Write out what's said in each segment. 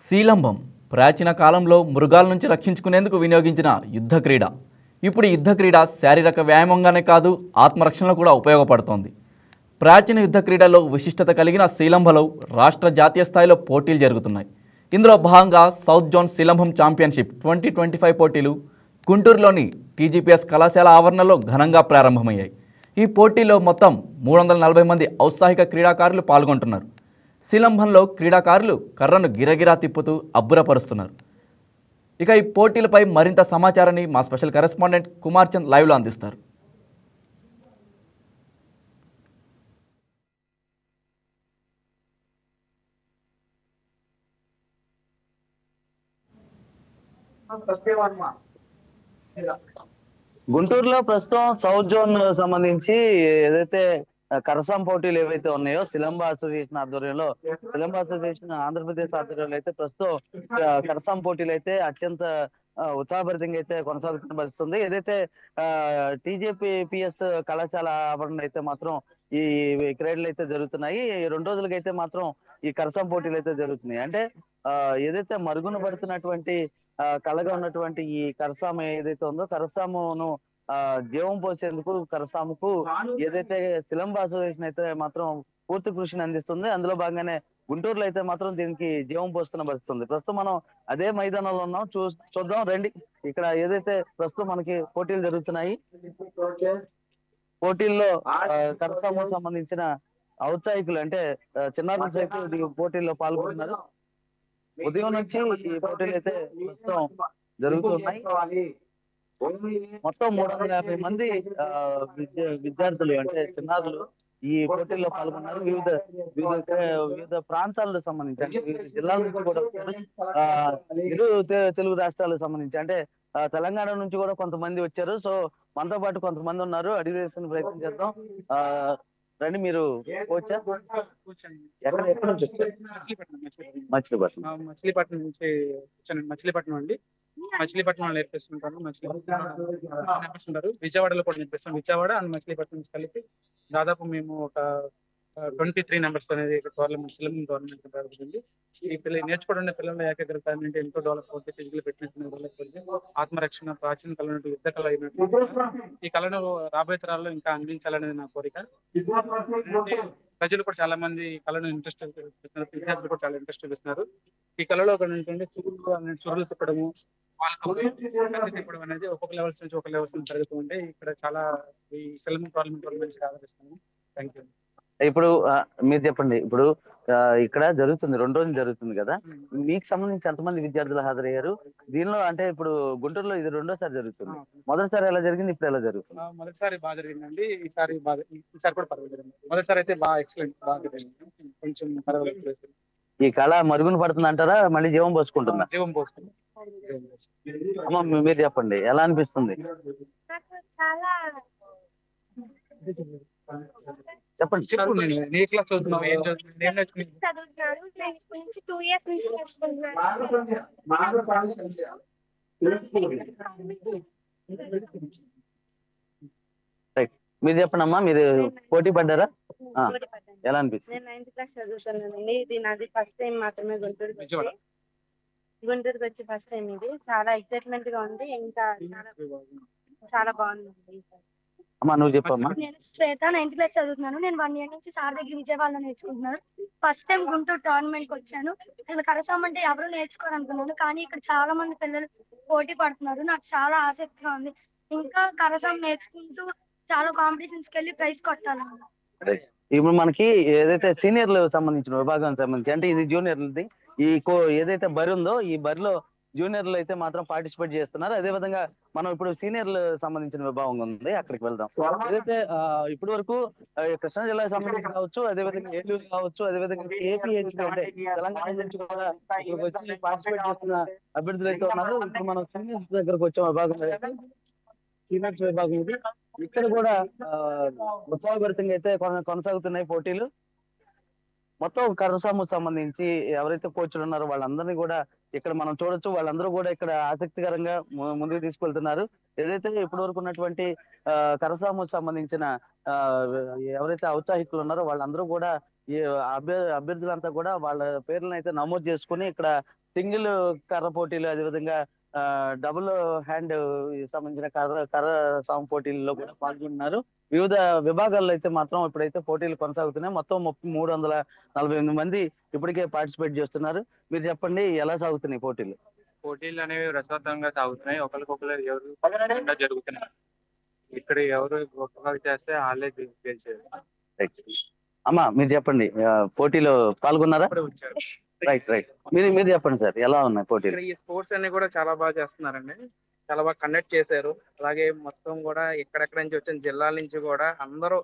శీలంబం ప్రాచీన కాలంలో మృగాల నుంచి రక్షించుకునేందుకు వినియోగించిన యుద్ధ క్రీడ. ఇప్పుడు యుద్ధ క్రీడ శారీరక వ్యాయామంగానే కాదు, ఆత్మరక్షణలో కూడా ఉపయోగపడుతోంది. ప్రాచీన యుద్ధ క్రీడలో విశిష్టత కలిగిన శీలంబలో రాష్ట్ర జాతీయ స్థాయిలో పోటీలు జరుగుతున్నాయి. ఇందులో భాగంగా సౌత్ జోన్ శీలంబం ఛాంపియన్షిప్ 2025 పోటీలు గుంటూరులోని టీజీపీఎస్ కళాశాల ఆవరణలో ఘనంగా ప్రారంభమయ్యాయి. ఈ పోటీలో మొత్తం 340 మంది ఔత్సాహిక క్రీడాకారులు పాల్గొంటున్నారు. శీలంబంలో క్రీడాకారులు కర్రను గిరగిరా తిప్పుతూ అబ్బురపరుస్తున్నారు. ఇక ఈ పోటీలపై మరింత సమాచారాన్ని మా స్పెషల్ కరెస్పాండెంట్ కుమార్ చంద్ లైవ్లో అందిస్తారు. గుంటూరులో ప్రస్తుతం సౌత్ జోన్ సంబంధించి ఏదైతే కరసాం పోటీలు ఏవైతే ఉన్నాయో శిలంబ అసోసియేషన్ ఆధ్వర్యంలో శిలంబ అసోసియేషన్ ఆంధ్రప్రదేశ్ ఆధ్వర్యంలో అయితే ప్రస్తుతం కరసాం పోటీలు అయితే అత్యంత ఉత్సాహభరితంగా అయితే కొనసాగుతున్న పరిస్థితుంది. ఏదైతే టీజేపీఎస్ కళాశాల ఆవరణ అయితే మాత్రం ఈ క్రీడలు అయితే జరుగుతున్నాయి. 2 రోజులకి అయితే మాత్రం ఈ కరసాం పోటీలు అయితే జరుగుతున్నాయి. అంటే ఏదైతే మరుగున పడుతున్నటువంటి కళగా ఉన్నటువంటి ఈ కరసాము ఏదైతే ఉందో కరసామును జీవం పోసేందుకు కరసాముకు ఏదైతే శిలంబ అసోసియేషన్ అయితే మాత్రం పూర్తి కృషిని అందిస్తుంది. అందులో భాగంగానే గుంటూరులో అయితే మాత్రం దీనికి జీవం పోస్తున్న పరిస్థితుంది. ప్రస్తుతం మనం అదే మైదానంలో ఉన్నాం. చూద్దాం రండి. ఇక్కడ ఏదైతే ప్రస్తుతం మనకి పోటీలు జరుగుతున్నాయి, పోటీల్లో కరసాముకు సంబంధించిన ఔత్సాహికులు అంటే చిన్నారుల సైతం పోటీల్లో పాల్గొంటున్నారు. ఉదయం నుంచి ఈ పోటీలు అయితే ప్రస్తుతం జరుగుతున్నాయి. మొత్తం 350 మంది విద్యార్థులు అంటే చిన్నారులు ఈ పోటీల్లో పాల్గొన్నారు. వివిధ ప్రాంతాలకు సంబంధించి అంటే వివిధ జిల్లాల నుంచి కూడా ఇరు తెలుగు రాష్ట్రాలకు సంబంధించి అంటే తెలంగాణ నుంచి కూడా కొంతమంది వచ్చారు. సో మనతో పాటు కొంతమంది ఉన్నారు, అడిగి వేసుకునే ప్రయత్నం చేద్దాం. రండి, మీరు కోచా? ఎక్కడ నుంచి వచ్చారు? మచిలీపట్నం నుంచి వచ్చాను. మచిలీపట్నం అండి. మచిలీపట్నంలో నేర్పిస్తుంటాను. నేర్పిస్తుంటారు. విజయవాడలో కూడా నేర్పిస్తాం. విజయవాడ అండ్ మచిలీపట్నం నుంచి కలిపి దాదాపు మేము ఒక 23 నెంబర్స్ అనేది గవర్నమెంట్ జరుగుతుంది. ఈ పిల్లలు నేర్చుకోవడం పిల్లల ఏకాగ్రత అంటే ఎంతో డెవలప్ అవుతుంది. ఫిజికల్ ఫిట్నెస్ డెవలప్ అవుతుంది. ఆత్మరక్షణ, ప్రాచీన కళ యుద్ధ కళ అయినట్టు ఈ కళను రాబోయే తరాల్లో ఇంకా అందించాలనేది నా కోరిక. ప్రజలు కూడా చాలా మంది ఈ కళను ఇంట్రెస్ట్ చూపిస్తున్నారు. విద్యార్థులు కూడా చాలా ఇంట్రెస్ట్ చూపిస్తున్నారు. ఈ కళలో ఏంటంటే సురులు తిప్పడము, వాళ్ళకి తిప్పడం అనేది ఒక్కొక్క లెవెల్స్ నుంచి ఒక లెవెల్స్ నుంచి జరుగుతూ ఉంటే ఇక్కడ చాలా ఈ శిలంబం టోర్నమెంట్ మంచిగా ఆదరిస్తున్నాము. Thank you. ఇప్పుడు మీరు చెప్పండి, ఇప్పుడు ఇక్కడ జరుగుతుంది 2 రోజులు జరుగుతుంది కదా, మీకు సంబంధించి ఎంతమంది విద్యార్థులు హాజరయ్యారు దీనిలో? అంటే ఇప్పుడు గుంటూరులో ఇది 2వ సారి జరుగుతుంది. మొదటిసారి ఎలా జరిగింది, ఇప్పుడు ఎలా జరుగుతుంది? మొదటిసారి బాగా జరిగిందండి. ఈసారి కూడా పర్వాలేదు. మొదటిసారి అయితే బాగా ఎక్సలెంట్, బాగా జరిగింది. కొంచెం పర్వాలేదు. ఈ కళ మరుగున పడుతుంది అంటారా, మళ్ళీ జీవం పోసుకుంటుందా? జీవం పోసుకుంది. అమ్మ మీరు చెప్పండి, ఎలా అనిపిస్తుంది? చెప్పండి. చెప్పు. నేను ఏ క్లాస్ చదువుతున్నావు? ఏం చదువుతున్నాను? మీరు చెప్పండి అమ్మా, మీరు పోటీ పడ్డారా? ఎలా అనిపిస్తుంది? నేను 9th క్లాస్ చదువుతున్నానండి. ఇది నాది ఫస్ట్ టైం మాత్రమే గుంటూరుకి వచ్చి ఫస్ట్ టైం. ఇది చాలా ఎక్సైట్మెంట్ గా ఉంది. ఇంకా చాలా బాగుంది. అమ్మా నువ్వు చెప్పమ్మా. నేను శ్వేత, 9th క్లాస్ చదువుతున్నాను. నేను 1 year నుంచి సార్ దగ్గర విజయవాడలో నేర్చుకుంటున్నాను. ఫస్ట్ టైం గుంటూరు టోర్నమెంట్ కి వచ్చాను. అసలు కరసాం అంటే ఎవరు నేర్చుకోవాలనుకున్నాను, కానీ ఇక్కడ చాలా మంది పిల్లలు పోటీ పడుతున్నారు. నాకు చాలా ఆసక్తిగా ఉంది. ఇంకా కరసాం నేర్చుకుంటూ చాలా కాంపిటీషన్స్ కి వెళ్ళి ప్రైజ్ కొట్టాలన్నా. ఇప్పుడు మనకి ఏదైతే సీనియర్లు సంబంధించిన విభాగానికి సంబంధించి అంటే ఇది జూనియర్లది, ఈ ఏదైతే బరి ఉందో ఈ బరిలో జూనియర్లు అయితే మాత్రం పార్టిసిపేట్ చేస్తున్నారు. అదే విధంగా మనం ఇప్పుడు సీనియర్లు సంబంధించిన విభాగం ఉంది, అక్కడికి వెళ్దాం. ఏదైతే ఇప్పటి వరకు కృష్ణా జిల్లాకు సంబంధించి కావచ్చు, అదేవిధంగా ఏలూరు కావచ్చు, అదేవిధంగా ఏపీ అంటే తెలంగాణ నుంచి కూడా వచ్చి పార్టిసిపేట్ చేస్తున్న అభ్యర్థులు అయితే ఉన్నారు. ఇప్పుడు మనం సీనియర్స్ దగ్గరకు వచ్చే విభాగం సీనియర్స్ విభాగం ఇది. ఇక్కడ కూడా ఉత్సాహభరితంగా అయితే కొనసాగుతున్నాయి పోటీలు. మొత్తం కరసాము సంబంధించి ఎవరైతే కోచ్లు ఉన్నారో వాళ్ళందరినీ కూడా ఇక్కడ మనం చూడొచ్చు. వాళ్ళందరూ కూడా ఇక్కడ ఆసక్తికరంగా ముందుకు తీసుకెళ్తున్నారు. ఏదైతే ఇప్పటి వరకు ఉన్నటువంటి కరసాము సంబంధించిన ఎవరైతే ఔత్సాహికులు ఉన్నారో వాళ్ళందరూ కూడా ఈ అభ్యర్థులంతా కూడా వాళ్ళ పేర్లను అయితే నమోదు చేసుకుని ఇక్కడ సింగిల్ కర్ర పోటీలు, అదేవిధంగా డబుల్ హ్యాండ్ సంబంధించిన కర్ర సాము పోటీల్లో కూడా పాల్గొంటున్నారు. వివిధ విభాగాల్లో అయితే మాత్రం ఇప్పుడైతే పోటీలు కొనసాగుతున్నాయి. మొత్తం 348 మంది ఇప్పటికే పార్టిసిపేట్ చేస్తున్నారు. మీరు చెప్పండి, ఎలా సాగుతున్నాయి పోటీలు? పోటీలు అనేవి రసవత్తంగా సాగుతున్నాయి. ఒకరికొకరు ఎవరు జరుగుతున్నాయి. ఇక్కడ ఎవరు గొప్పగా చేస్తే వాళ్ళే గెలిచేది. రైట్. అమ్మా మీరు చెప్పండి, పోటీలో పాల్గొన్నారా? ఇప్పుడే వచ్చారు. రైట్. మీరు చెప్పండి సార్, ఎలా ఉన్నాయి పోటీలు? ఇక్కడ ఈ స్పోర్ట్స్ అన్ని కూడా చాలా బాగా చేస్తున్నారండి. చాలా బాగా కండక్ట్ చేశారు. అలాగే మొత్తం కూడా ఎక్కడెక్కడ నుంచి వచ్చిన జిల్లాల నుంచి కూడా అందరూ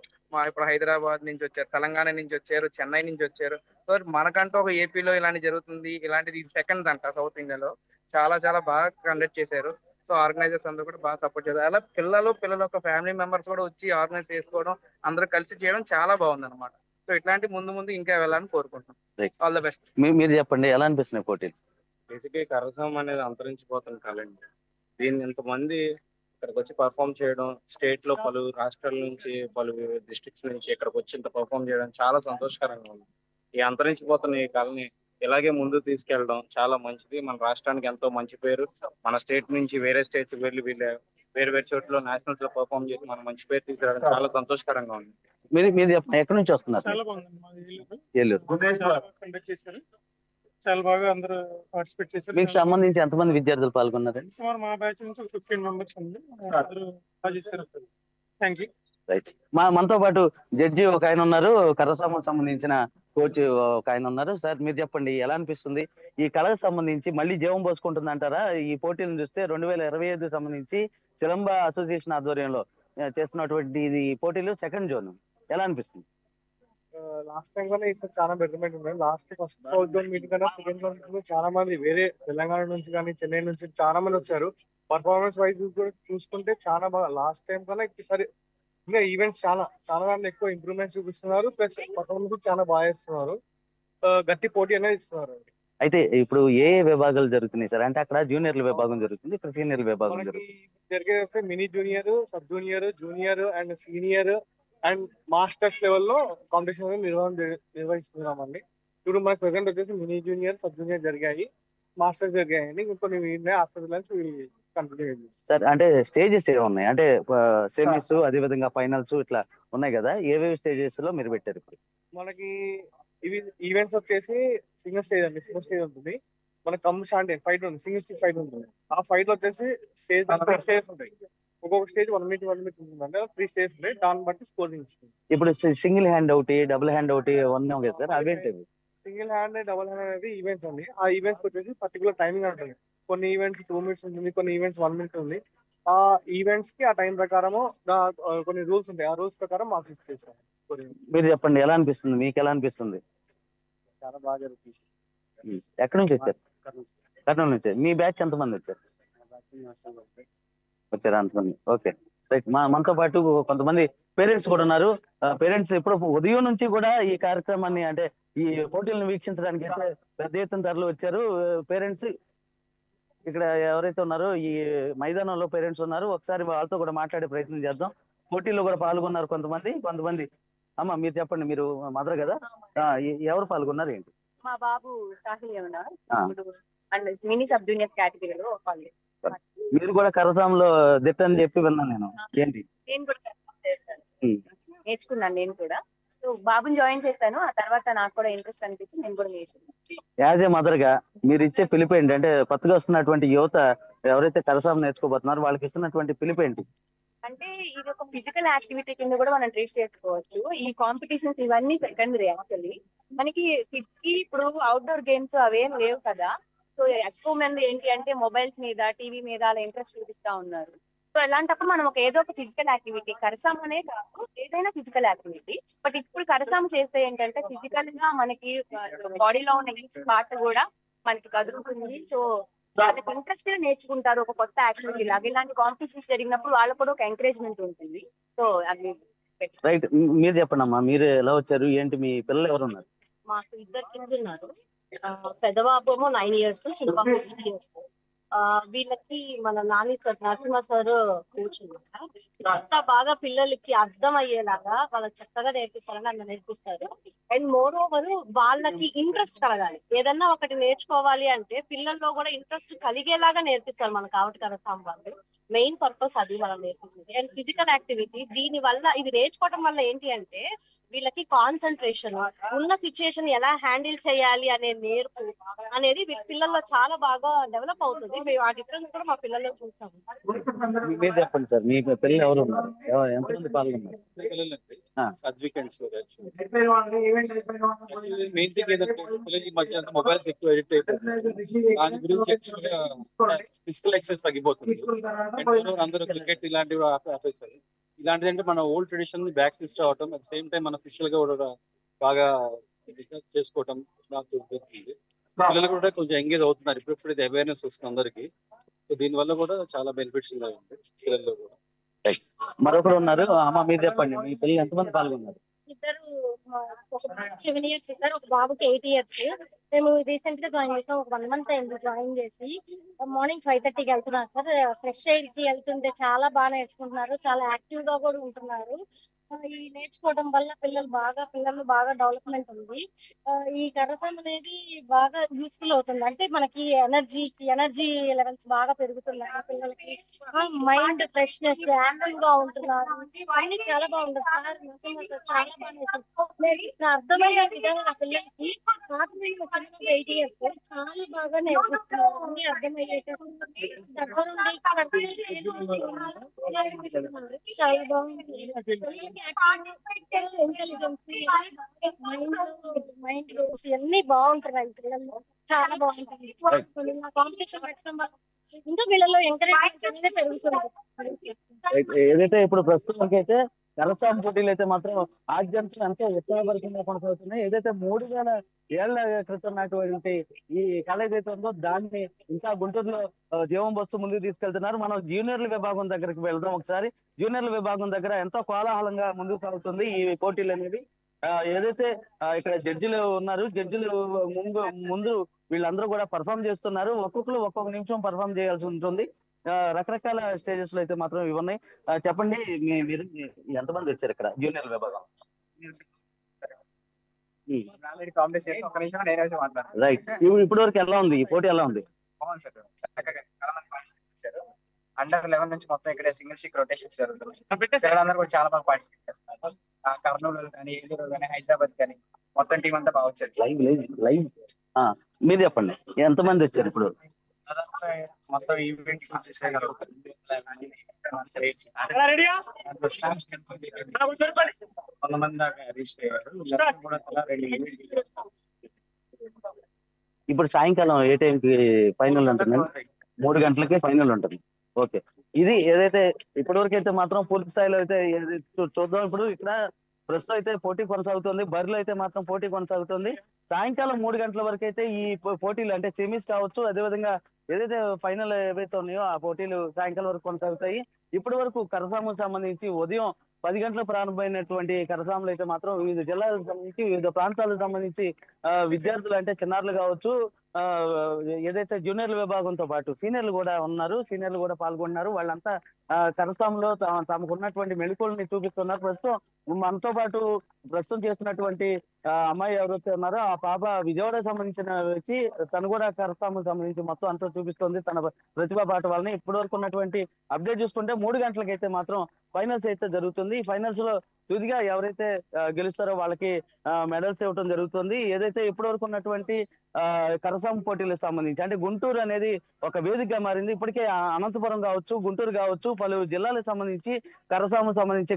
ఇప్పుడు హైదరాబాద్ నుంచి వచ్చారు, తెలంగాణ నుంచి వచ్చారు, చెన్నై నుంచి వచ్చారు. సో మనకంటూ ఒక ఏపీలో ఇలాంటి జరుగుతుంది, ఇలాంటిది సెకండ్ అంట సౌత్ ఇండియాలో. చాలా చాలా బాగా కండక్ట్ చేశారు. సో ఆర్గనైజర్స్ అందరూ కూడా బాగా సపోర్ట్ చేశారు. అలా పిల్లల యొక్క ఫ్యామిలీ మెంబర్స్ కూడా వచ్చి ఆర్గనైజ్ చేసుకోవడం, అందరూ కలిసి చేయడం చాలా బాగుంది అనమాట. సో ఇట్లాంటి ముందు ఇంకా వెళ్ళాలని కోరుకుంటున్నాం. All the best. మీరు చెప్పండి, ఎలా అనిపిస్తున్నాయి పోటీలు? బేసిక్గా కరసం అనేది అంతరించిపోతున్న కాలండి. దీన్ని ఇంతమంది ఇక్కడికి వచ్చి పర్ఫామ్ చేయడం, స్టేట్ లో పలు రాష్ట్రాల నుంచి, పలు డిస్ట్రిక్ట్స్ నుంచి ఇక్కడికి వచ్చి ఇంత పర్ఫామ్ చేయడం చాలా సంతోషకరంగా ఉంది. ఈ అంతరించిపోతున్న ఈ కళని ఇలాగే ముందుకు తీసుకెళ్ళడం చాలా మంచిది. మన రాష్ట్రానికి ఎంతో మంచి పేరు. మన స్టేట్ నుంచి వేరే స్టేట్స్ వెళ్ళి వేరే వేరే చోట్ల నేషనల్స్ లో పర్ఫామ్ చేసి మన మంచి పేరు తీసుకురావడం చాలా సంతోషకరంగా ఉంది. మీరు చెప్పండి, ఎక్కడి నుంచి వస్తున్నారు? చాలా బాగుంది. మాది ఏలూరు. కండక్ట్ చేశారు. చాలా బాగా అందరూ పార్టిసిపేట్ చేశారు. మీకు సంబంధించి ఎంతమంది విద్యార్థులు పాల్గొన్నారండి? సుమారు మా బ్యాచ్ నుంచి 15 మెంబర్స్ ఉంది. అందరూ బాగా చేశారు. Thank you. రైట్. మనతో పాటు జడ్జి ఒక ఆయన ఉన్నారు, కర్రసాముకు సంబంధించిన కోచ్ ఒక ఆయన ఉన్నారు. సార్ మీరు చెప్పండి, ఎలా అనిపిస్తుంది? ఈ కళకు సంబంధించి మళ్ళీ జీవం పోసుకుంటుంది అంటారా? ఈ పోటీలను చూస్తే 2025 సంబంధించి సిలంబ అసోసియేషన్ ఆధ్వర్యంలో చేస్తున్నటువంటి ఇది పోటీలు సెకండ్ జోన్, ఎలా అనిపిస్తుంది? లాస్ట్ టైం కన్నా ఈసారి చాలా బెటర్మెంట్ ఉన్నాయి. ఫస్ట్ సౌత్ జోన్ మీటింగ్ కన్నా సెకండ్ జోన్ చాలా మంది వేరే తెలంగాణ నుంచి కానీ చెన్నై నుంచి చాలా మంది వచ్చారు. పర్ఫార్మెన్స్ వైజ్ కూడా చూసుకుంటే చాలా బాగా లాస్ట్ టైం కన్నా ఈసారి ఇంకా ఈవెంట్స్ చాలా దాంట్లో ఎక్కువ ఇంప్రూవ్మెంట్స్ చూపిస్తున్నారు. ప్లస్ పర్ఫార్మెన్స్ చాలా బాగా చేస్తున్నారు. గట్టి పోటీ అనేది ఇస్తున్నారు. అయితే ఇప్పుడు ఏ విభాగాలు జరుగుతున్నాయి సార్? అంటే అక్కడ జూనియర్ల విభాగం జరుగుతుంది, ఇక్కడ సీనియర్ల విభాగం జరుగుతుంది. జరిగే mini junior, sub junior, junior and senior and masters లెవెల్లో కాంపిటీషన్ నిర్వహిస్తున్నామండి. ఇప్పుడు మనకు ప్రెసెంట్ వచ్చేసి మినీ జూనియర్, సబ్ జూనియర్ జరిగాయి, మాస్టర్స్ జరిగాయండి. ఇంకొన్ని ఆఫ్టర్ లంచ్ కంటిన్యూ అయ్యింది. సార్ అంటే స్టేజెస్ ఏమి ఉన్నాయి? అంటే సెమీస్, అదే విధంగా ఫైనల్స్ ఇట్లా ఉన్నాయి కదా, ఏవేవి స్టేజెస్ లో మీరు పెట్టారు ఇప్పుడు? మనకి ఇవి ఈవెంట్స్ వచ్చేసి సింగిల్ స్టేజ్ అండి. సింగిల్ స్టేజ్ ఉంటుంది. మనకి కమ్ ఫైట్ ఉంది, సింగిల్ స్టిక్ ఫైట్ ఉంటుంది. ఆ ఫైట్ వచ్చేసి స్టేజ్ 3 స్టేజెస్ ఉంటాయి. ఒక్కొక్క స్టేజ్ 1 minute ఉంటుంది అంటే 3 స్టేజ్ ఉంటాయి. దాన్ని బట్టి స్కోరింగ్ ఇస్తుంది. ఇప్పుడు సింగిల్ హ్యాండ్ ఒకటి, డబుల్ హ్యాండ్ ఒకటి ఉన్నాయి కదా సార్, అవేంటి? సింగిల్ హ్యాండ్, డబుల్ హ్యాండ్ అనేది ఈవెంట్స్ అండి. ఆ ఈవెంట్స్ వచ్చేసి పర్టికులర్ టైమింగ్ ఉంటుంది. కొన్ని ఈవెంట్స్ 2 minutes ఉంటుంది, కొన్ని ఈవెంట్స్ 1 minute ఉంది. ఆ ఈవెంట్స్ కి ఆ టైం ప్రకారము కొన్ని రూల్స్ ఉంటాయి. ఆ రూల్స్ ప్రకారం మార్క్స్ ఇచ్చేస్తాం. మీరు చెప్పండి, ఎలా అనిపిస్తుంది? మీకు ఎలా అనిపిస్తుంది? చాలా బాగా జరుగుతుంది. ఎక్కడి నుంచి వచ్చారు? కర్నూలు నుంచి. మీ బ్యాచ్ ఎంతమంది వచ్చారు? వచ్చారు అంతమంది. Okay right. మనతో పాటు కొంతమంది పేరెంట్స్ కూడా ఉన్నారు. పేరెంట్స్ ఇప్పుడు ఉదయం నుంచి కూడా ఈ కార్యక్రమాన్ని, అంటే ఈ పోటీలను వీక్షించడానికి అయితే పెద్ద ఎత్తున తరలి వచ్చారు. పేరెంట్స్ ఇక్కడ ఎవరైతే ఉన్నారో ఈ మైదానంలో పేరెంట్స్ ఉన్నారు, ఒకసారి వాళ్ళతో కూడా మాట్లాడే ప్రయత్నం చేద్దాం. పోటీల్లో కూడా పాల్గొన్నారు కొంతమంది. అమ్మ మీరు చెప్పండి, మీరు మదర్ కదా, ఎవరు పాల్గొన్నారు ఏంటి? మా బాబు Sahil and mini sub junior కేటగిరీలో మీరు కూడా కరసాంలో దిట్ట అని చెప్పి విన్నాను నేను. ఏంటి? నేను కూడా నేర్చుకున్నాను. నేను కూడా సో బాబుని జాయిన్ చేశాను. ఆ తర్వాత నాకు కూడా ఇంట్రెస్ట్ అనిపించి నేను కూడా నేర్చుకున్నాను. యాజ్ ఏ మదర్ గా మీరు ఇచ్చే పిలుపు ఏంటి? అంటే కొత్తగా వస్తున్నటువంటి యువత ఎవరైతే కరసాం నేర్చుకోబోతున్నారో వాళ్ళకి ఇస్తున్నటువంటి పిలుపు ఏంటి? అంటే ఇది ఒక ఫిజికల్ యాక్టివిటీ కింద కూడా మనం ట్రీట్ చేసుకోవచ్చు. ఈ కాంపిటీషన్స్ ఇవన్నీ సెకండరీ. యాక్చువల్లీ మనకి కిడ్స్ కి ఇప్పుడు అవుట్డోర్ గేమ్స్ అవేం లేవు కదా. సో ఎక్కువ మంది ఏంటి అంటే మొబైల్స్ మీద, టీవీ మీద అలా ఇంట్రెస్ట్ చూపిస్తా ఉన్నారు. సో అలాంటప్పుడు మనం ఏదో ఒక ఫిజికల్ యాక్టివిటీ, కరసాం అనే కాదు ఏదైనా ఫిజికల్ యాక్టివిటీ, బట్ ఇప్పుడు కరసాం చేస్తే ఏంటంటే ఫిజికల్ గా మనకి బాడీలో ఉన్న ఈచ్ పార్ట్ కూడా మనకి కదులుతుంది. సో వాళ్ళకి ఇంట్రెస్ట్ గా నేర్చుకుంటారు ఒక కొత్త యాక్టివిటీ లాగా. ఇలాంటి కాంపిటీషన్స్ జరిగినప్పుడు వాళ్ళకు కూడా ఒక ఎంకరేజ్మెంట్ ఉంటుంది. సో అది రైట్. మీరు చెప్పండి అమ్మా, మీరు ఎలా వచ్చారు ఏంటి? మీ పిల్లలు ఎవరు ఉన్నారు? మాకు 2 కిడ్స్ ఉన్నారు. పెద్దబాబు ఏమో 9 years, చిన్నబాబు 8 years. వీళ్ళకి మన నాని సార్ నరసింహ సార్ కూర్చున్నారు. అంత బాగా పిల్లలకి అర్థం అయ్యేలాగా వాళ్ళు చక్కగా నేర్పిస్తారని అలా నేర్పిస్తారు. అండ్ మోర్ ఓవర్ వాళ్ళకి ఇంట్రెస్ట్ కలగాలి. ఏదన్నా ఒకటి నేర్చుకోవాలి అంటే పిల్లల్లో కూడా ఇంట్రెస్ట్ కలిగేలాగా నేర్పిస్తారు మన కావటి కరసాం వాళ్ళు. మెయిన్ పర్పస్ అది మనం నేర్పించింది. అండ్ ఫిజికల్ యాక్టివిటీ దీని వల్ల ఇది నేర్చుకోవడం వల్ల ఏంటి అంటే వీళ్ళకి కాన్సన్ట్రేషన్, ఉన్న సిచ్యుయేషన్ ఎలా హ్యాండిల్ చేయాలి అనే నేర్పు అనేది పిల్లల్లో చాలా బాగా డెవలప్ అవుతుంది. మేము ఆ డిఫరెన్స్ కూడా మా పిల్లల్లో చూసాము. మీరు చెప్పండి సార్, మీ పిల్లలు ఎవరు ఉన్నారు, ఎంతమంది పాల్గొన్నారు? వీకెండ్స్ మెయిన్ థింగ్ ఏంటంటే పిల్లలకి ఈ మధ్య మొబైల్స్ ఎక్కువ ఎడిక్ట్ అయిపోతుంది. దాని గురించి యాక్చువల్గా ఫిజికల్ ఎక్సర్సైజ్ తగ్గిపోతుంది. అండ్ అందరూ క్రికెట్ ఇలాంటివి ఆపేస్తారు. ఇలాంటిది అంటే మన ఓల్డ్ ట్రెడిషన్ బ్యాక్ సిస్టర్ అవటం, అట్ సేమ్ టైం మన ఫిజికల్ గా కూడా బాగా చేసుకోవటం నాకు దొరుకుతుంది. పిల్లలు కూడా కొంచెం ఎంగేజ్ అవుతున్నారు. ఇప్పుడు ఇది అవేర్నెస్ వస్తుంది అందరికి. సో దీనివల్ల కూడా చాలా బెనిఫిట్స్ ఉన్నాయి పిల్లల్లో కూడా. మరొకరు ఉన్నారు, అమ్మ మీరు చెప్పండి, మీ పిల్లలు ఎంతమంది పాల్గొన్నారు? ఇద్దరు, ఒక 7 years ఇద్దరు, ఒక బాబుకి 8 years. మేము రీసెంట్ గా జాయిన్ చేసాం, ఒక 1 month అయింది జాయిన్ చేసి. మార్నింగ్ 5:30కి వెళ్తున్నారు సార్. ఫ్రెష్ ఎయిర్ కి వెళ్తుంటే చాలా బాగా నేర్చుకుంటున్నారు, చాలా యాక్టివ్ గా కూడా ఉంటున్నారు. ఈ నేర్చుకోవడం వల్ల పిల్లలు బాగా డెవలప్మెంట్ ఉంది. ఈ కరసం అనేది బాగా యూస్ఫుల్ అవుతుంది. అంటే మనకి ఎనర్జీ లెవెల్స్ బాగా పెరుగుతున్నాయి పిల్లలకి. మైండ్ ఫ్రెష్నెస్, యాక్టివ్ గా ఉంటున్నారు. అన్ని చాలా బాగుంటుంది సార్. నరసింహ సార్ చాలా బాగా నేర్పిస్తారు. అర్థమయ్యే విధంగా నా పిల్లలకి 8 years చాలా బాగా నేర్పిస్తున్నారు. అన్ని అర్థమయ్యేటట్టు దగ్గరుండి నేర్పిస్తున్నారు. చాలా బాగుంటుంది. ఇంటెలిజెన్స్, మైండ్ రూల్స్ ఇవన్నీ బాగుంటున్నాయి పిల్లల్లో, చాలా బాగుంటుంది. కాంపిటీషన్ పెట్టడం వల్ల ఇంకా వీళ్ళలో ఎంకరేజ్మెంట్ అనేది పెరుగుతుంది. ఏదైతే ఇప్పుడు ప్రస్తుతానికి అయితే కరసాం పోటీలు అయితే మాత్రం ఆద్యంతం ఎంతో ఉత్సాహభరితంగా కొనసాగుతున్నాయి. ఏదైతే 3000 ఏళ్ల క్రితం నాటువంటి ఈ కళ ఏదైతే ఉందో దాన్ని ఇంకా గుంటూరులో జీవం బస్సు ముందుకు తీసుకెళ్తున్నారు. మనం జూనియర్ల విభాగం దగ్గరికి వెళ్దాం ఒకసారి. జూనియర్ల విభాగం దగ్గర ఎంతో కోలాహలంగా ముందుకు సాగుతుంది ఈ పోటీలు అనేవి. ఏదైతే ఇక్కడ జడ్జిలు ఉన్నారు, జడ్జిలు ముందు వీళ్ళందరూ కూడా పర్ఫామ్ చేస్తున్నారు. ఒక్కొక్కరు ఒక్కొక్క నిమిషం పర్ఫామ్ చేయాల్సి ఉంటుంది. రకరకాల స్టేజెస్ లో అయితే మాత్రం ఇవి ఉన్నాయి. చెప్పండి, మీరు ఎంతమంది వచ్చారు ఇక్కడ జూనియర్ విభాగం? రైట్, ఇప్పటి వరకు ఎలా ఉంది ఈ పోటీ, ఎలా ఉంది? అండర్ 11 నుంచి మొత్తం ఇక్కడ సింగిల్ షిక్ రొటేషన్స్ జరుగుతుంది. పిల్లలందరూ కూడా చాలా బాగా పార్టిసిపేట్ చేస్తున్నారు. కర్నూలు కానీ, ఏలూరు కానీ, హైదరాబాద్ కానీ మొత్తం టీం అంతా బాగా వచ్చారు. లైవ్ మీరు చెప్పండి, ఎంతమంది వచ్చారు ఇప్పుడు? మొత్తం ఈవెంట్ కొంతమంది దాకా రీచ్ అయ్యారు. కూడా ఇప్పుడు సాయంకాలం ఏ టైంకి ఫైనల్ ఉంటుంది? 3 గంటలకి ఫైనల్ ఉంటుంది. ఓకే, ఇది ఏదైతే ఇప్పటివరకు అయితే మాత్రం పూర్తి స్థాయిలో అయితే చూద్దాం. ఇప్పుడు ఇక్కడ ప్రస్తుతం అయితే పోటీ కొనసాగుతుంది, బరిలో అయితే మాత్రం పోటీ కొనసాగుతుంది. సాయంకాలం 3 గంటల వరకు అయితే ఈ పోటీలు అంటే సెమీస్ కావచ్చు, అదేవిధంగా ఏదైతే ఫైనల్ ఏవైతే ఉన్నాయో ఆ పోటీలు సాయంకాలం వరకు కొనసాగుతాయి. ఇప్పటి వరకు కరసాముకు సంబంధించి ఉదయం 10 గంటలకు ప్రారంభమైనటువంటి కరసాములు అయితే మాత్రం వివిధ జిల్లాలకు సంబంధించి, వివిధ ప్రాంతాలకు సంబంధించి విద్యార్థులు అంటే చిన్నారులు కావచ్చు, ఏదైతే జూనియర్ల విభాగంతో పాటు సీనియర్లు కూడా ఉన్నారు, సీనియర్లు కూడా పాల్గొన్నారు. వాళ్ళంతా కరసాంలో తమకు ఉన్నటువంటి మెళుకువల్ని చూపిస్తున్నారు. ప్రస్తుతం మనతో పాటు ప్రస్తుతం చేస్తున్నటువంటి అమ్మాయి ఎవరైతే ఉన్నారో ఆ పాప విజయవాడకు సంబంధించిన వచ్చి తను కూడా కరసాముకు సంబంధించి మొత్తం అంతా చూపిస్తుంది తన ప్రతిభా పాట వాళ్ళని. ఇప్పటి వరకు ఉన్నటువంటి అప్డేట్ చూసుకుంటే 3 గంటలకైతే మాత్రం ఫైనల్స్ అయితే జరుగుతుంది. ఈ ఫైనల్స్ లో తుదిగా ఎవరైతే గెలుస్తారో వాళ్ళకి మెడల్స్ ఇవ్వడం జరుగుతుంది. ఏదైతే ఇప్పటి వరకు ఉన్నటువంటి కరసాం పోటీలకు సంబంధించి అంటే గుంటూరు అనేది ఒక వేదికగా మారింది. ఇప్పటికే అనంతపురం కావచ్చు, గుంటూరు కావచ్చు, పలు జిల్లాలకు సంబంధించి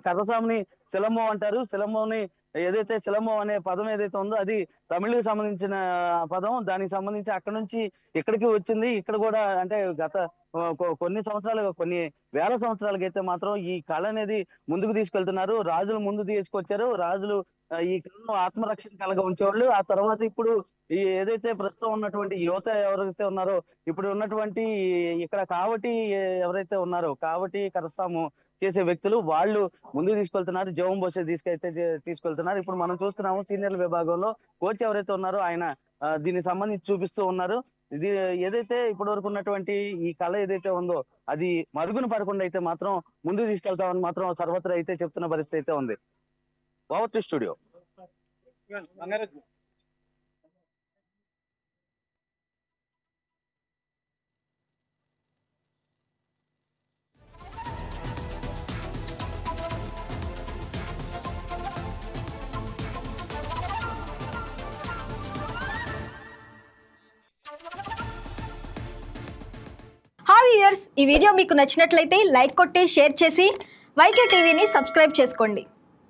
కరసాంని సిలంబం అంటారు. సిలంబంని ఏదైతే సిలంబం అనే పదం ఏదైతే ఉందో అది తమిళకి సంబంధించిన పదం. దానికి సంబంధించి అక్కడ నుంచి ఇక్కడికి వచ్చింది. ఇక్కడ కూడా అంటే గత కొన్ని సంవత్సరాలుగా, కొన్ని వేల సంవత్సరాలకైతే మాత్రం ఈ కళ అనేది ముందుకు తీసుకెళ్తున్నారు. రాజులు ముందు తీసుకొచ్చారు. రాజులు ఈ కళను ఆత్మరక్షణ కళగా ఉంచేవాళ్ళు. ఆ తర్వాత ఇప్పుడు ఈ ఏదైతే ప్రస్తుతం ఉన్నటువంటి యువత ఎవరైతే ఉన్నారో, ఇప్పుడు ఉన్నటువంటి ఇక్కడ కావటి ఎవరైతే ఉన్నారో, కావటి కరసాము చేసే వ్యక్తులు వాళ్ళు ముందుకు తీసుకెళ్తున్నారు. జవం బోసే తీసుకెళ్తున్నారు. ఇప్పుడు మనం చూస్తున్నాము సీనియర్ల విభాగంలో కోచ్ ఎవరైతే ఉన్నారో ఆయన దీనికి సంబంధించి చూపిస్తూ ఉన్నారు. ఇది ఏదైతే ఇప్పటి వరకు ఉన్నటువంటి ఈ కళ ఏదైతే ఉందో అది మరుగున పడకుండా అయితే మాత్రం ముందుకు తీసుకెళ్తామని మాత్రం సర్వత్రా అయితే చెప్తున్న పరిస్థితి అయితే ఉంది. Over to studio. Hi viewers, ఈ వీడియో మీకు నచ్చినట్లయితే లైక్ కొట్టి షేర్ చేసి వైకే టీవీని సబ్స్క్రైబ్ చేసుకోండి.